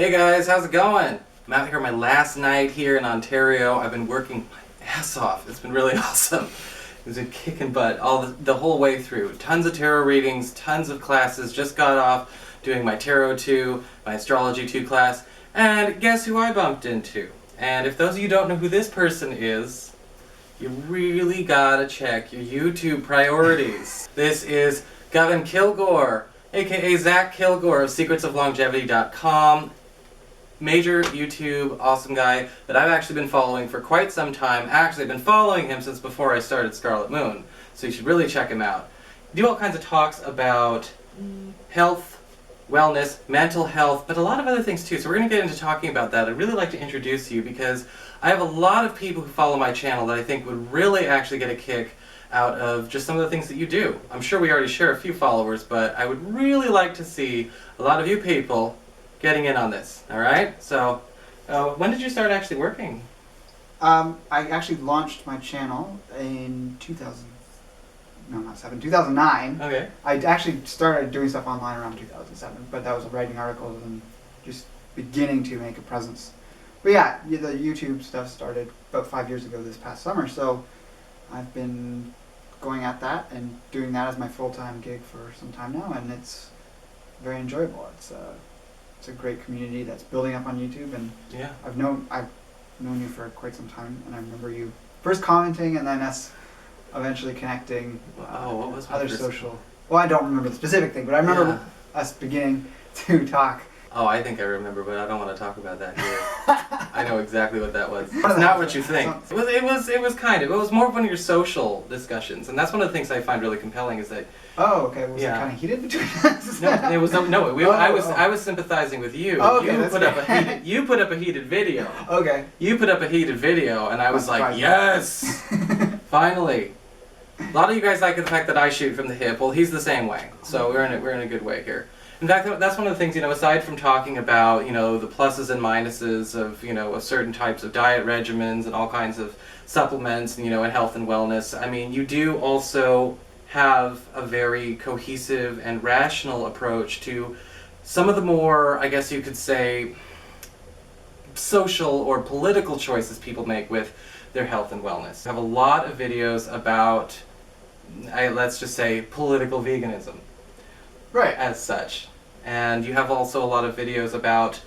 Hey guys, how's it going? I'm out here my last night here in Ontario. I've been working my ass off. It's been really awesome. It's been kicking butt the whole way through. Tons of tarot readings, tons of classes. Just got off doing my Tarot 2, my Astrology 2 class. And guess who I bumped into? And if those of you don't know who this person is, you really gotta check your YouTube priorities. This is Gavin Kilgore, aka Zach Kilgore of SecretsofLongevity.com. Major YouTube awesome guy that I've actually been following for quite some time. Actually, I've been following him since before I started Scarlet Moon, so you should really check him out. Do all kinds of talks about health, wellness, mental health, but a lot of other things too. So we're going to get into talking about that. I'd really like to introduce you because I have a lot of people who follow my channel that I think would really actually get a kick out of just some of the things that you do. I'm sure we already share a few followers, but I would really like to see a lot of you people getting in on this, all right? So, when did you start actually working? I actually launched my channel in 2009. Okay. I actually started doing stuff online around 2007, but that was writing articles and just beginning to make a presence. But yeah, the YouTube stuff started about 5 years ago this past summer, so I've been going at that and doing that as my full-time gig for some time now, and it's very enjoyable. It's a great community that's building up on YouTube, and yeah, I've known you for quite some time, and I remember you first commenting, and then us eventually connecting. What was other social? Well, I don't remember the specific thing, but I remember us beginning to talk. Oh, I think I remember, but I don't want to talk about that here. I know exactly what that was. It's not what you think. It was more of one of your social discussions, and that's one of the things I find really compelling is that. Oh, okay. Was it kind of heated between us? No, it was no. I was sympathizing with you. Oh, okay, you put up a heated video. Okay. You put up a heated video, and I was like, yes, finally. A lot of you guys like the fact that I shoot from the hip. Well, he's the same way, so we're in a good way here. In fact, that's one of the things, aside from talking about, the pluses and minuses of certain types of diet regimens and all kinds of supplements, and health and wellness, I mean, you do also have a very cohesive and rational approach to some of the more, I guess you could say, social or political choices people make with their health and wellness. I have a lot of videos about, let's just say, political veganism. Right. As such. And you have also a lot of videos about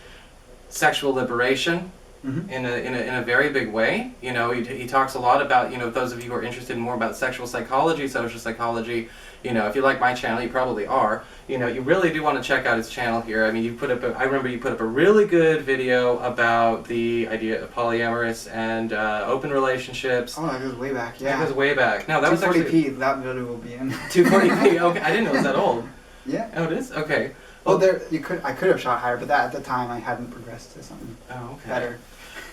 sexual liberation in a very big way. He talks a lot about, those of you who are interested more about sexual psychology, social psychology, if you like my channel, you probably are. You really do want to check out his channel here. I mean, I remember you put up a really good video about the idea of polyamorous and open relationships. Oh, that goes way back, yeah. That goes way back. No, that 240p, was actually... that video will be in. 240p, okay. I didn't know it was that old. Yeah. Oh, it is? Okay. Well, I could have shot higher, but at the time I hadn't progressed to something better.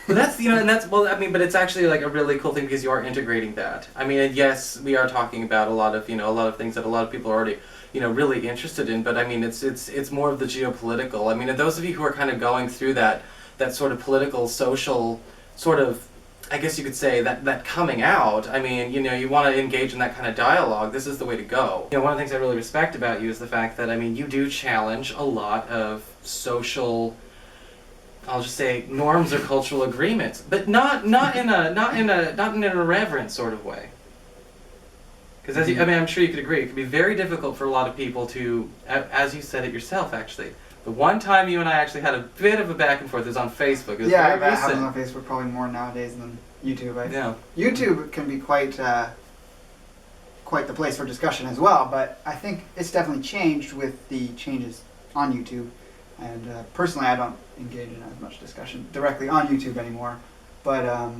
But but it's actually like a really cool thing because you are integrating that. I mean, and yes, we are talking about a lot of things that a lot of people are already, really interested in, but I mean, it's more of the geopolitical. I mean, and those of you who are kind of going through that sort of political, social sort of, I guess you could say, that coming out, I mean, you want to engage in that kind of dialogue, this is the way to go. One of the things I really respect about you is the fact that, I mean, you do challenge a lot of social, I'll just say, norms or cultural agreements, but not in an irreverent sort of way. Because I'm sure you could agree, it could be very difficult for a lot of people to, as you said it yourself, actually. The one time you and I actually had a bit of a back and forth was on Facebook. It was very recent. Happens on Facebook probably more nowadays than YouTube. YouTube can be quite the place for discussion as well, but I think it's definitely changed with the changes on YouTube. And personally, I don't engage in as much discussion directly on YouTube anymore. But I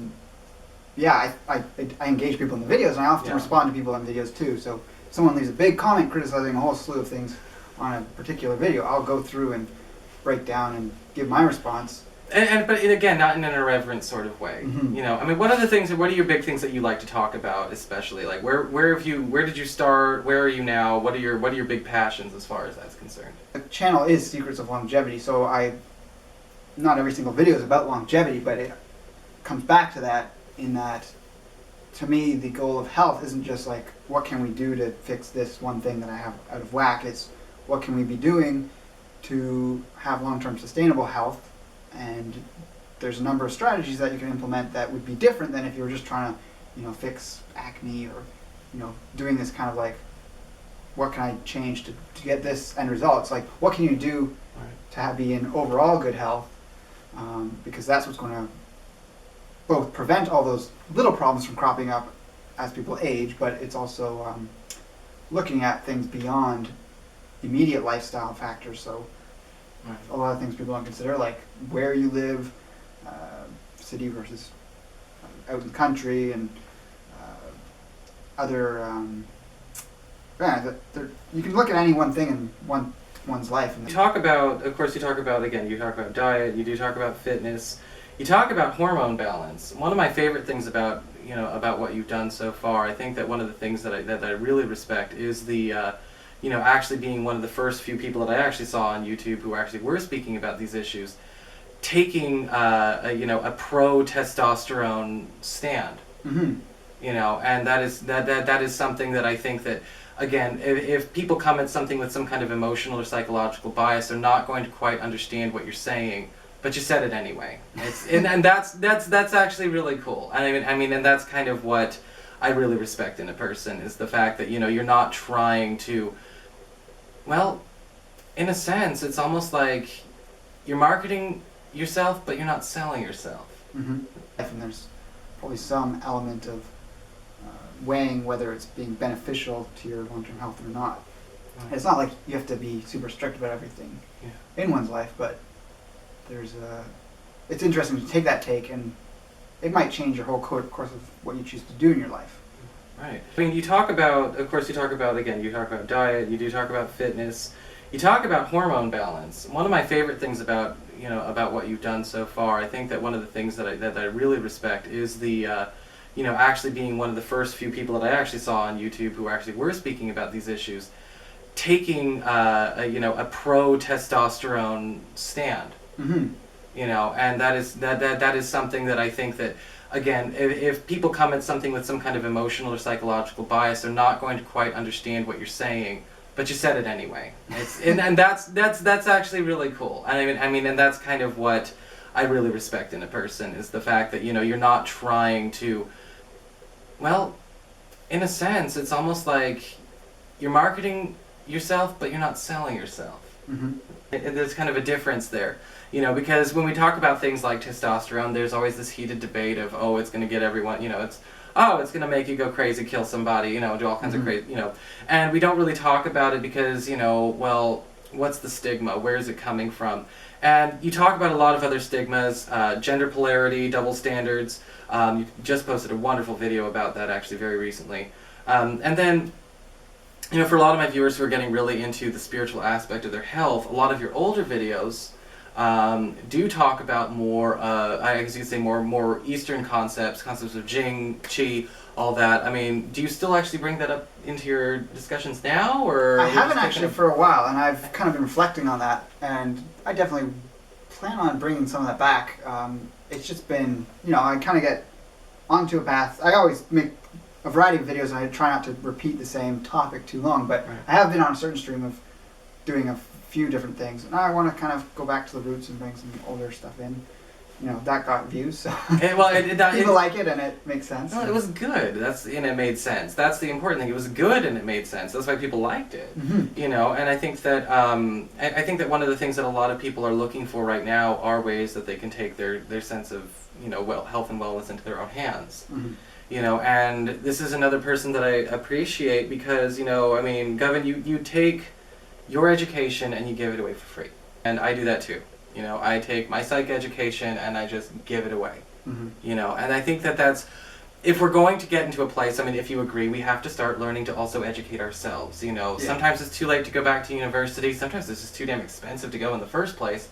engage people in the videos, and I often respond to people in videos too. So if someone leaves a big comment criticizing a whole slew of things on a particular video, I'll go through and break down and give my response. But again, not in an irreverent sort of way. I mean, what are your big things that you like to talk about, especially? Like, where did you start? Where are you now? What are your big passions as far as that's concerned? The channel is Secrets of Longevity, so not every single video is about longevity, but it comes back to that in that, to me, the goal of health isn't just like, what can we do to fix this one thing that I have out of whack? It's what can we be doing to have long-term sustainable health and there's a number of strategies that you can implement that would be different than if you were just trying to, fix acne or, doing this kind of like, what can I change to get this end result? It's like, what can you do to be in overall good health? Because that's what's going to both prevent all those little problems from cropping up as people age, but it's also looking at things beyond immediate lifestyle factors. So a lot of things people don't consider, like where you live, city versus out in the country, and other. You can look at any one thing in one's life. And you talk about, again, you talk about diet, you do talk about fitness, you talk about hormone balance. One of my favorite things about what you've done so far, I think that one of the things that I really respect is the, actually being one of the first few people that I actually saw on YouTube who actually were speaking about these issues, taking a pro-testosterone stand. Mm-hmm. And that is something that I think that, again, if people come at something with some kind of emotional or psychological bias, they're not going to quite understand what you're saying, but you said it anyway. And that's actually really cool. And I mean, and that's kind of what I really respect in a person, is the fact that you're not trying to. Well, in a sense, it's almost like you're marketing yourself, but you're not selling yourself. Mm-hmm. And there's probably some element of weighing whether it's being beneficial to your long-term health or not. Right. It's not like you have to be super strict about everything in one's life, but it's interesting to take that take, and it might change your whole course of what you choose to do in your life. Right. I mean, you talk about diet, you do talk about fitness, you talk about hormone balance. One of my favorite things about what you've done so far, I think that one of the things that I really respect is the, actually being one of the first few people that I actually saw on YouTube who actually were speaking about these issues, taking a pro-testosterone stand. Mm-hmm. And that is something that I think that, again, if people come at something with some kind of emotional or psychological bias, they're not going to quite understand what you're saying, but you said it anyway. And that's actually really cool. And I mean, and that's kind of what I really respect in a person, is the fact that you're not trying to. Well, in a sense, it's almost like you're marketing yourself, but you're not selling yourself. Mm-hmm. And there's kind of a difference there, because when we talk about things like testosterone, there's always this heated debate of, it's going to get everyone, it's going to make you go crazy, kill somebody, do all kinds of crazy, and we don't really talk about it because, what's the stigma? Where is it coming from? And you talk about a lot of other stigmas, gender polarity, double standards. You just posted a wonderful video about that actually very recently. And then, for a lot of my viewers who are getting really into the spiritual aspect of their health, a lot of your older videos do talk about more, I guess you could say more Eastern concepts of Jing, Qi, all that. I mean, do you still actually bring that up into your discussions now, or? I haven't actually for a while, and I've kind of been reflecting on that, and I definitely plan on bringing some of that back. It's just been, I kind of get onto a path. I always make a variety of videos, and I try not to repeat the same topic too long, but right. I have been on a certain stream of doing a few different things, and I want to kind of go back to the roots and bring some older stuff in. That got views, so people like it, and it makes sense. Well, it was good. And it made sense. That's the important thing. It was good, and it made sense. That's why people liked it. Mm-hmm. And I think that one of the things that a lot of people are looking for right now are ways that they can take their sense of health and wellness into their own hands. Mm-hmm. And this is another person that I appreciate because Gavin, you take your education and you give it away for free, and I do that too. I take my psych education and I just give it away. Mm-hmm. And I think that that's, if we're going to get into a place, if you agree, we have to start learning to also educate ourselves. Yeah. Sometimes it's too late to go back to university. Sometimes it's just too damn expensive to go in the first place.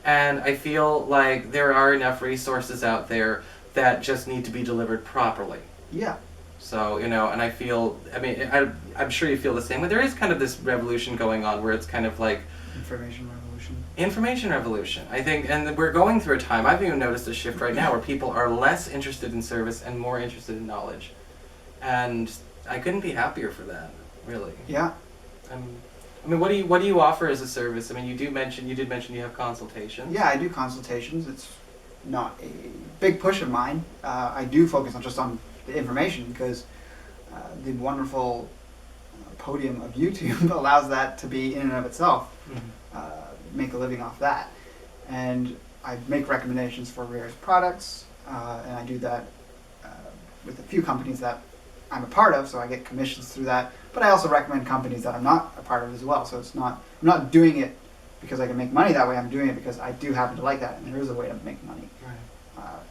And I feel like there are enough resources out there that just need to be delivered properly. Yeah. So, and I feel, I'm sure you feel the same way. There is kind of this revolution going on where it's kind of like, Information revolution, I think, and we're going through a time, I've even noticed a shift right now where people are less interested in service and more interested in knowledge. And I couldn't be happier for that, really. Yeah. I mean, what do you offer as a service? I mean, you did mention you have consultations. Yeah, I do consultations. It's not a big push of mine. I do focus on just on the information because the wonderful podium of YouTube allows that to be in and of itself. Make a living off that, and I make recommendations for various products, and I do that with a few companies that I'm a part of, so I get commissions through that. But I also recommend companies that I'm not a part of as well. So I'm not doing it because I can make money that way. I'm doing it because I do happen to like that, and there is a way to make money. Right.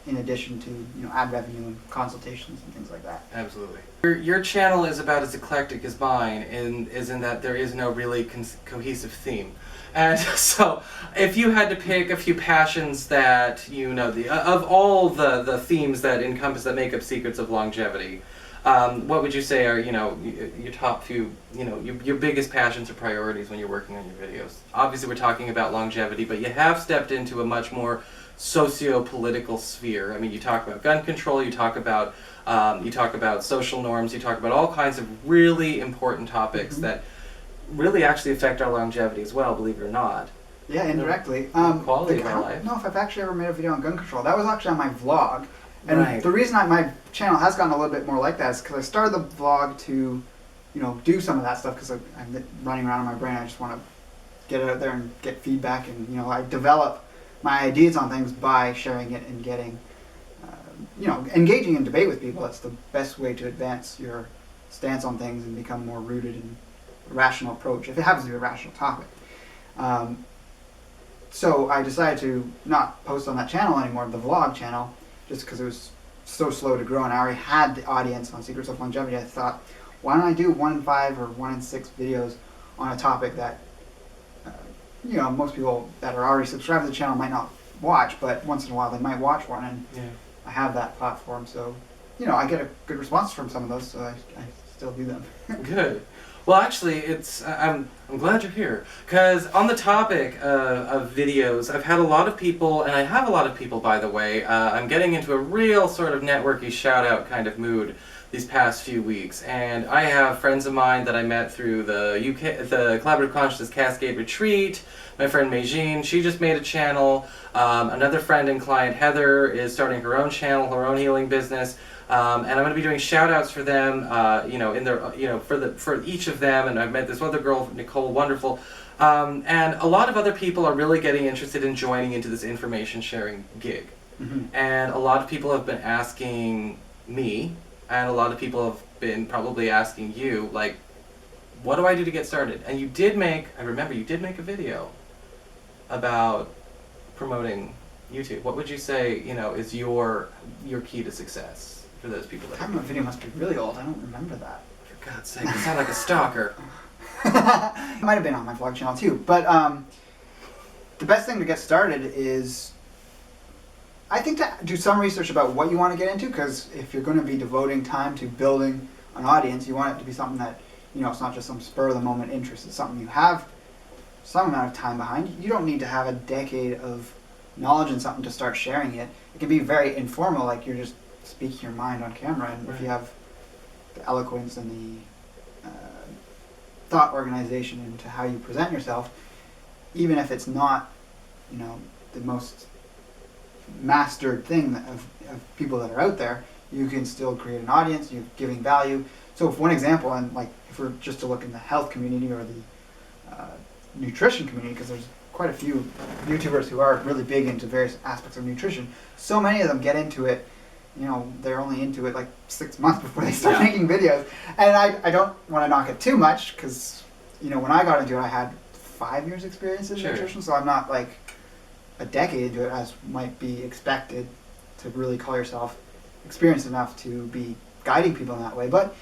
In addition to ad revenue and consultations and things like that. Absolutely. Your channel is about as eclectic as mine, and is in that there is no really cohesive theme. And so, if you had to pick a few passions that of all the themes that make up Secrets of Longevity, what would you say are your top few your biggest passions or priorities when you're working on your videos? Obviously, we're talking about longevity, but you have stepped into a much more socio-political sphere. I mean, you talk about gun control, you talk about social norms, you talk about all kinds of really important topics that really actually affect our longevity as well, believe it or not. Yeah, indirectly. Quality of our life. I don't know if I've actually ever made a video on gun control. That was actually on my vlog. And right. The reason my channel has gotten a little bit more like that is because I started the vlog to, do some of that stuff because I'm running around in my brain. I just want to get it out there and get feedback, and I develop my ideas on things by sharing it and getting, engaging in debate with people. That's the best way to advance your stance on things and become more rooted in a rational approach, if it happens to be a rational topic. So I decided to not post on that channel anymore, the vlog channel, just because it was so slow to grow, and I already had the audience on Secrets of Longevity. I thought, why don't I do 1 in 5 or 1 in 6 videos on a topic that most people that are already subscribed to the channel might not watch, but once in a while they might watch one, and I have that platform, so I get a good response from some of those, so I still do them. Good. Well, actually, I'm glad you're here, because on the topic of videos, I've had a lot of people, and I have a lot of people, by the way. I'm getting into a real sort of networky shout-out kind of mood these past few weeks, and I have friends of mine that I met through the Collaborative Consciousness Cascade Retreat. My friend Meijin, she just made a channel. Another friend and client, Heather, is starting her own channel, her own healing business. And I'm going to be doing shout-outs for them, in their, for each of them. And I've met this other girl, Nicole, wonderful. And a lot of other people are really getting interested in joining into this information sharing gig. Mm-hmm. And a lot of people have been asking me, and a lot of people have been probably asking you, like, what do I do to get started? And I remember you did make a video about promoting YouTube. What would you say, is your key to success for those people? The time of the video must be really old. I don't remember that. For God's sake, you sound like a stalker. It might have been on my vlog channel too, but the best thing to get started is, I think, to do some research about what you want to get into, because if you're going to be devoting time to building an audience, you want it to be something that, it's not just some spur-of-the-moment interest. It's something you have some amount of time behind. You don't need to have a decade of knowledge in something to start sharing it. It can be very informal, like you're just speaking your mind on camera, and if you have the eloquence and the thought organization into how you present yourself, even if it's not, the most mastered thing of people that are out there, you can still create an audience. You're giving value. So, for one example, and like if we're just to look in the health community or the nutrition community, because there's quite a few YouTubers who are really big into various aspects of nutrition. So many of them get into it, they're only into it like 6 months before they start making videos. And I don't want to knock it too much, because when I got into it, I had 5 years experience in nutrition, so I'm not like a decade into it, as might be expected to really call yourself experienced enough to be guiding people in that way. But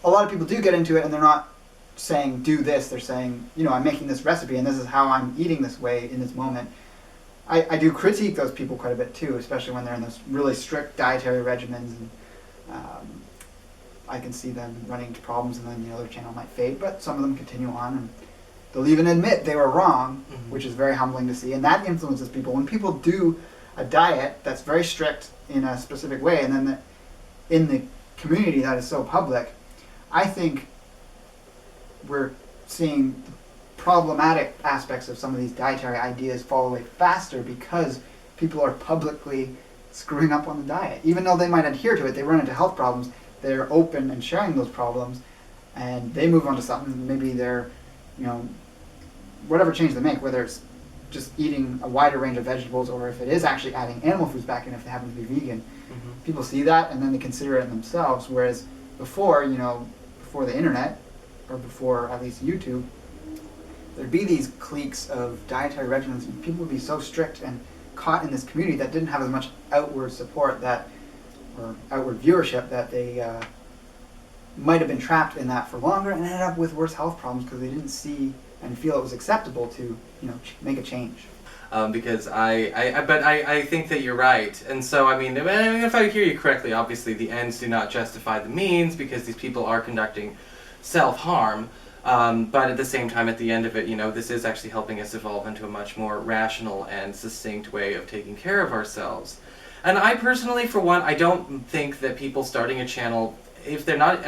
a lot of people do get into it, and they're not saying do this. They're saying, I'm making this recipe, and this is how I'm eating this way in this moment. I do critique those people quite a bit too, especially when they're in those really strict dietary regimens, and I can see them running into problems, and then their channel might fade, but some of them continue on, and they'll even admit they were wrong, which is very humbling to see, and that influences people. When people do a diet that's very strict in a specific way, and then in the community that is so public, I think we're seeing problematic aspects of some of these dietary ideas fall away faster because people are publicly screwing up on the diet. Even though they might adhere to it, they run into health problems, they're open and sharing those problems, and they move on to something. Maybe they're, whatever change they make, whether it's just eating a wider range of vegetables or if it is actually adding animal foods back in if they happen to be vegan. Mm-hmm. People see that and then they consider it themselves, whereas before the internet, or before at least YouTube, there'd be these cliques of dietary regimens and people would be so strict and caught in this community that didn't have as much outward support or outward viewership that they might have been trapped in that for longer and ended up with worse health problems because they didn't see and feel it was acceptable to make a change. Because I think that you're right, and so if I hear you correctly, obviously the ends do not justify the means because these people are conducting self-harm, but at the same time, at the end of it, this is actually helping us evolve into a much more rational and succinct way of taking care of ourselves. And I personally, for one, I don't think that people starting a channel, if they're not,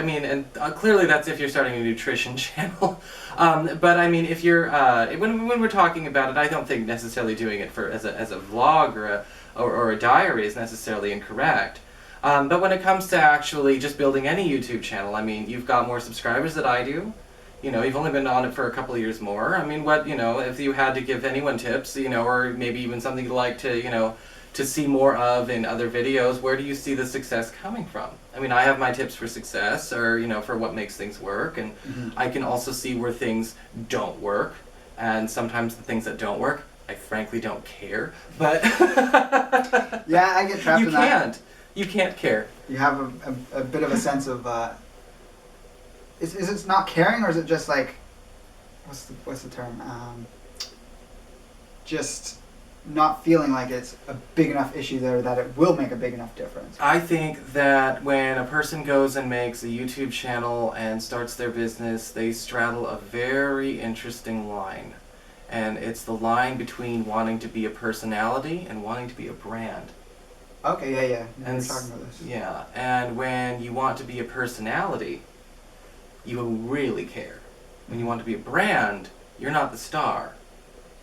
clearly that's if you're starting a nutrition channel, but if you're, when we're talking about it, I don't think necessarily doing it as a vlog or a diary is necessarily incorrect. But when it comes to actually just building any YouTube channel, you've got more subscribers than I do. You've only been on it for a couple of years more. If you had to give anyone tips, or maybe even something you'd like to see more of in other videos, where do you see the success coming from? I have my tips for success, or for what makes things work, and I can also see where things don't work, and sometimes the things that don't work, I frankly don't care, but yeah, I get trapped in that. You can't care. You have a bit of a sense of, is it not caring, or is it just like, what's the term? Just not feeling like it's a big enough issue there that it will make a big enough difference. I think that when a person goes and makes a YouTube channel and starts their business, they straddle a very interesting line. And it's the line between wanting to be a personality and wanting to be a brand. Okay, yeah. And we're talking about this. Yeah, and when you want to be a personality, you really care. When you want to be a brand, you're not the star.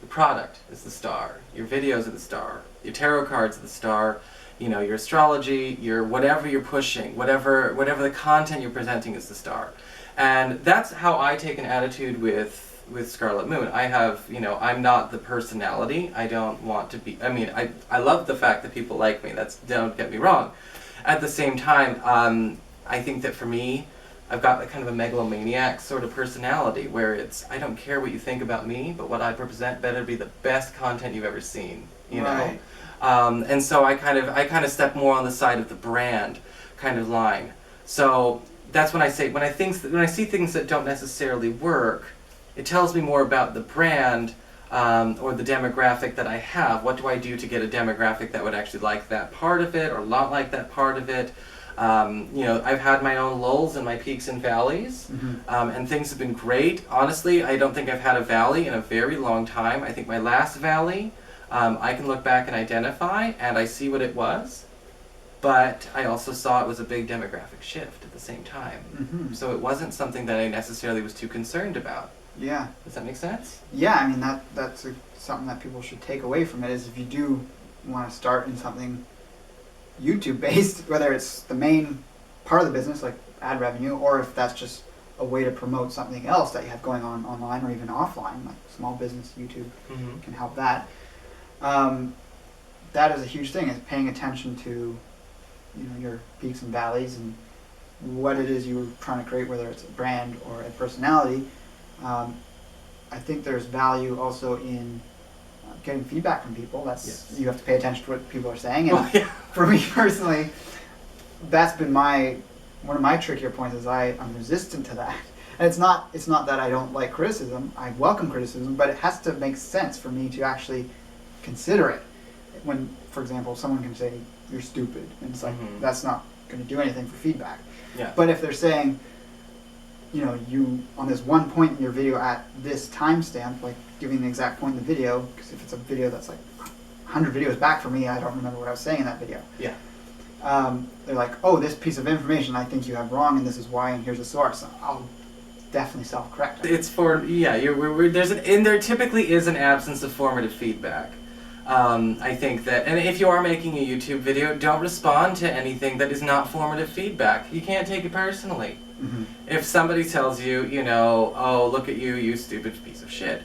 The product is the star. Your videos are the star. Your tarot cards are the star. Your astrology, your whatever you're pushing, whatever the content you're presenting is the star. And that's how I take an attitude with Scarlet Moon. I have, I'm not the personality. I don't want to be, I love the fact that people like me. Don't get me wrong. At the same time, I think that for me, I've got kind of a megalomaniac sort of personality where I don't care what you think about me, but what I represent better be the best content you've ever seen, Right. know? And so I kind of step more on the side of the brand kind of line. So that's when I say, when I see things that don't necessarily work, it tells me more about the brand or the demographic that I have. What do I do to get a demographic that would actually like that part of it or not like that part of it? I've had my own lulls and my peaks and valleys, and things have been great. Honestly, I don't think I've had a valley in a very long time. I think my last valley, I can look back and identify, and I see what it was, but I also saw it was a big demographic shift at the same time. So it wasn't something that I necessarily was too concerned about. Yeah. Does that make sense? Yeah, that's something that people should take away from it, is if you do want to start in something YouTube based, whether it's the main part of the business like ad revenue, or if that's just a way to promote something else that you have going on online or even offline, like small business YouTube can help that. That is a huge thing, is paying attention to your peaks and valleys and what it is you're trying to create, whether it's a brand or a personality. I think there's value also in getting feedback from people. You have to pay attention to what people are saying, and for me personally, that's been one of my trickier points, is I'm resistant to that. And it's not that I don't like criticism. I welcome criticism, but it has to make sense for me to actually consider it. When, for example, someone can say you're stupid, and it's like that's not going to do anything for feedback. Yeah. But if they're saying, you on this one point in your video at this timestamp, like giving the exact point in the video, because if it's a video that's like 100 videos back for me, I don't remember what I was saying in that video. Yeah. They're like, oh, this piece of information I think you have wrong, and this is why, and here's the source. I'll definitely self-correct. It's for, yeah, there typically is an absence of formative feedback. I think that, and if you are making a YouTube video, don't respond to anything that is not formative feedback. You can't take it personally. Mm-hmm. If somebody tells you, oh, look at you, you stupid piece of shit,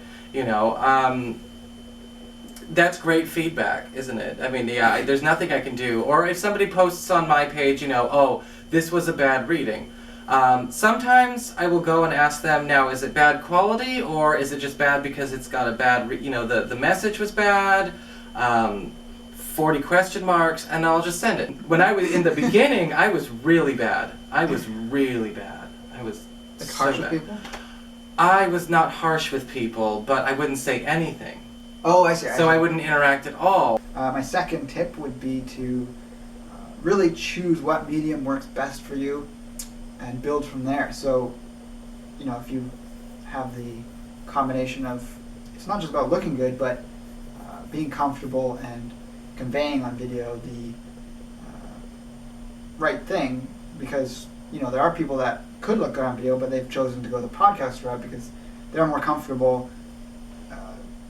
that's great feedback, isn't it? I mean, yeah, there's nothing I can do. Or if somebody posts on my page, oh, this was a bad reading. Sometimes I will go and ask them, now, is it bad quality, or is it just bad because it's got a bad, the message was bad, 40 question marks, and I'll just send it. When I was in the beginning, I was really bad. I was like harsh with people? I was not harsh with people, but I wouldn't say anything. Oh, I see. So I wouldn't interact at all. My second tip would be to really choose what medium works best for you and build from there. So, if you have the combination of, it's not just about looking good, but being comfortable and conveying on video the right thing, because, there are people that could look good on video, but they've chosen to go the podcast route because they're more comfortable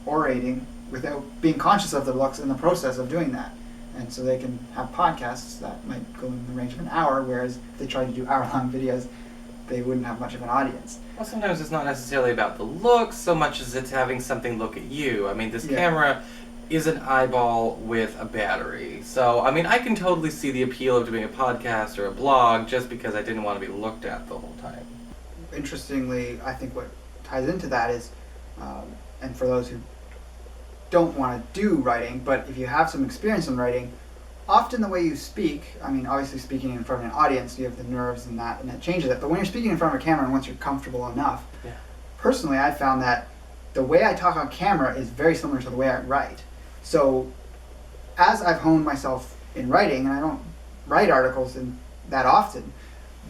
orating without being conscious of their looks in the process of doing that. And so they can have podcasts that might go in the range of an hour, whereas if they try to do hour-long videos, they wouldn't have much of an audience. Well, sometimes it's not necessarily about the looks so much as it's having something look at you. I mean, this camera is an eyeball with a battery. So, I mean, I can totally see the appeal of doing a podcast or a blog just because I didn't want to be looked at the whole time. Interestingly, I think what ties into that is, and for those who don't want to do writing, but if you have some experience in writing, often the way you speak, I mean, obviously speaking in front of an audience, you have the nerves and that changes it. But when you're speaking in front of a camera and once you're comfortable enough, personally, I found that the way I talk on camera is very similar to the way I write. So as I've honed myself in writing, and I don't write articles that often,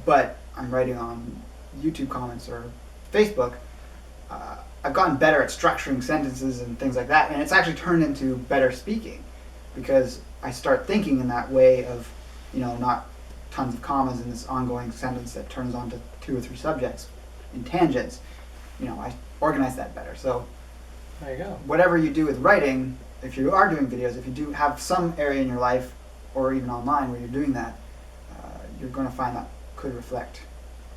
but I'm writing on YouTube comments or Facebook, I've gotten better at structuring sentences and things like that, and it's actually turned into better speaking because I start thinking in that way of, not tons of commas in this ongoing sentence that turns on to 2 or 3 subjects in tangents. I organize that better. So there you go. Whatever you do with writing, if you are doing videos, if you do have some area in your life or even online where you're doing that, you're going to find that could reflect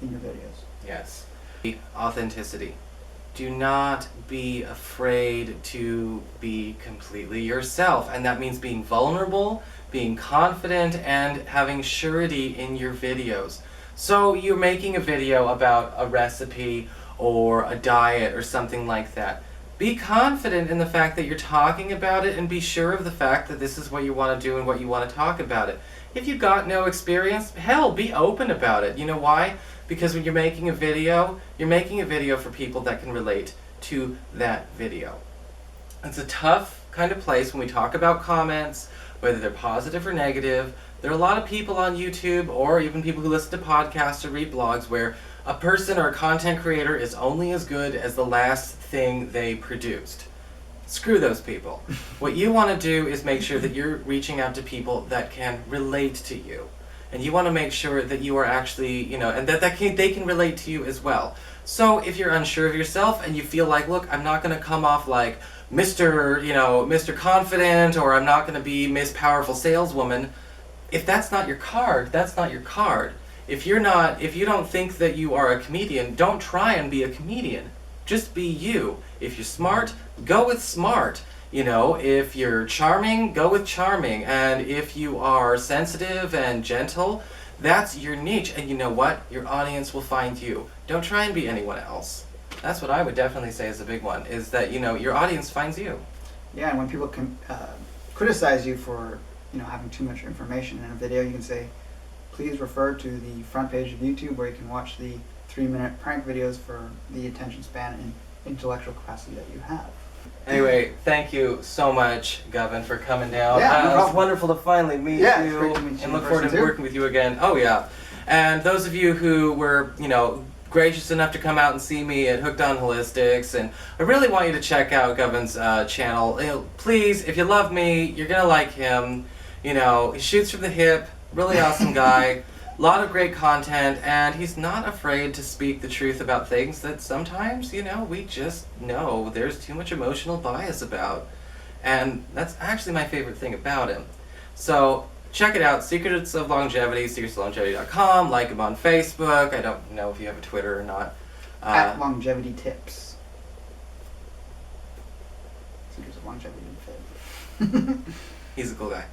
in your videos. Yes. Authenticity. Do not be afraid to be completely yourself. And that means being vulnerable, being confident, and having surety in your videos. So you're making a video about a recipe or a diet or something like that. Be confident in the fact that you're talking about it and be sure of the fact that this is what you want to do and what you want to talk about it. If you've got no experience, hell, be open about it. You know why? Because when you're making a video for people that can relate to that video. It's a tough kind of place when we talk about comments, whether they're positive or negative. There are a lot of people on YouTube, or even people who listen to podcasts or read blogs, where a person or a content creator is only as good as the last thing they produced. Screw those people. What you want to do is make sure that you're reaching out to people that can relate to you. And you want to make sure that you are actually, and that they can relate to you as well. So if you're unsure of yourself and you feel like, look, I'm not going to come off like Mr. Confident, or I'm not going to be Miss Powerful Saleswoman, if that's not your card, that's not your card. If you don't think that you are a comedian, don't try and be a comedian. Just be you. If you're smart, go with smart. If you're charming, go with charming. And if you are sensitive and gentle, that's your niche. And you know what? Your audience will find you. Don't try and be anyone else. That's what I would definitely say is a big one, is that, your audience finds you. Yeah, and when people can criticize you for, having too much information in a video, you can say, please refer to the front page of YouTube where you can watch the 3-minute prank videos for the attention span and intellectual capacity that you have. Anyway, thank you so much, Gavin, for coming down. Yeah, no it's wonderful to finally meet you. It's great to meet you and look forward to working with you again. Oh, yeah. And those of you who were, gracious enough to come out and see me at Hooked on Holistics, and I really want you to check out Gavin's channel. Please, if you love me, you're going to like him. He shoots from the hip, really awesome guy. A lot of great content, and he's not afraid to speak the truth about things that sometimes, we just know there's too much emotional bias about. And that's actually my favorite thing about him. So check it out, Secrets of Longevity, secretsoflongevity.com, like him on Facebook. I don't know if you have a Twitter or not. At Longevity Tips. Secrets of Longevity. He's a cool guy.